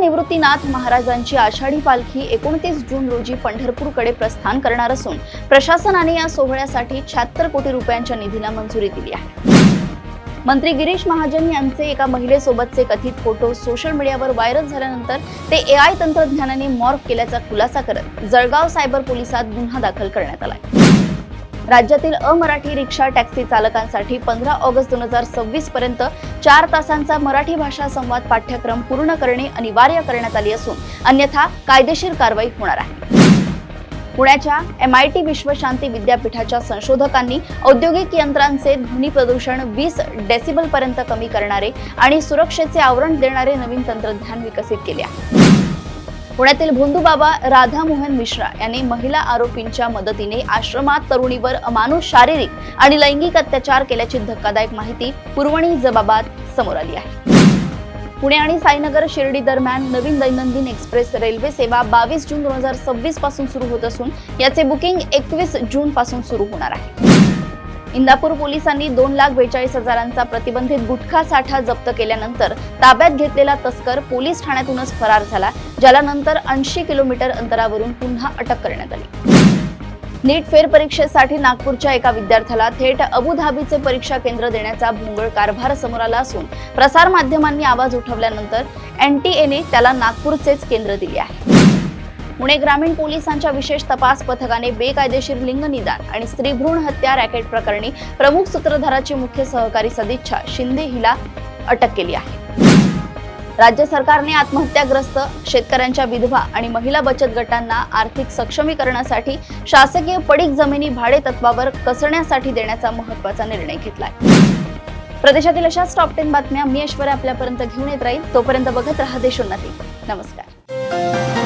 निवृत्तीनाथ महाराजांची आषाढी पालखी 29 जून रोजी पंढरपूरकडे प्रस्थान करणार असून प्रशासनाने या सोहळ्यासाठी 76 कोटी रुपयांच्या निधीला मंजुरी दिली आहे। मंत्री गिरीश महाजन यांचे एका महिलेसोबतचे कथित फोटो सोशल मीडियावर व्हायरल झाल्यानंतर ते AI तंत्रज्ञानाने मॉर्फ केल्याचा खुलासा करत जळगाव सायबर पोलिसात गुन्हा दाखल करण्यात आलाय। राज्यातील अमराठी रिक्षा टॅक्सी चालकांसाठी 15 ऑगस्ट 2026 पर्यंत 4 तासांचा मराठी भाषा संवाद पाठ्यक्रम पूर्ण करणे अनिवार्य करण्यात आले असून अन्यथा कायदेशीर कारवाई होणार आहे। पुण्याच्या MIT विश्वशांती विद्यापीठाच्या संशोधकांनी औद्योगिक यंत्रांचे ध्वनी प्रदूषण 20 डेसिबल पर्यंत कमी करणारे आणि सुरक्षेचे आवरण देणारे नवीन तंत्रज्ञान विकसित केले आहे। पुण्यातील भोंदूबाबा राधामोहन मिश्रा यांनी महिला आरोपींच्या मदतीने आश्रमात तरुणीवर अमानुष शारीरिक आणि लैंगिक अत्याचार केल्याची धक्कादायक माहिती पुरवणी जबाबात समोर आली आहे। पुणे आणि साईनगर शिर्डी दरम्यान नवीन दैनंदिन एक्सप्रेस रेल्वे सेवा 22 जून 2026 पासून सुरू होत असून याचे बुकिंग 21 जून पासून सुरू होणार आहे। इंदापूर पोलिसांनी 2,42,000चा प्रतिबंधित गुटखा साठा जप्त केल्यानंतर ताब्यात घेतलेला तस्कर पोलीस ठाण्यातूनच फरार झाला, ज्याला नंतर 80 किलोमीटर अंतरावरून पुन्हा अटक करण्यात आली। नीट फेरपरीक्षेसाठी नागपूरच्या एका विद्यार्थ्याला थेट अबुधाबीचे परीक्षा केंद्र देण्याचा भोंगळ कारभार समोर आला असून प्रसार माध्यमांनी आवाज उठवल्यानंतर NTA त्याला नागपूरचेच केंद्र दिले आहे। पुणे ग्रामीण पोलिसांच्या विशेष तपास पथकाने बेकायदेशीर लिंग निदान आणि स्त्री भ्रूण हत्या रॅकेट प्रकरणी प्रमुख सूत्रधाराची मुख्य सहकारी सदिच्छा शिंदे हिला अटक केली आहे। राज्य सरकारने आत्महत्याग्रस्त शेतकऱ्यांच्या विधवा आणि महिला बचत गटांना आर्थिक सक्षमीकरणासाठी शासकीय पडीक जमिनी भाडे तत्वावर कसण्यासाठी देण्याचा महत्त्वाचा निर्णय घेतलाय। प्रदेशातील अशाच टॉप 10 बातम्या मी ऐश्वर्या आपल्यापर्यंत घेऊन येत राहील। तोपर्यंत बघत रहा देशोन्नती। नमस्कार।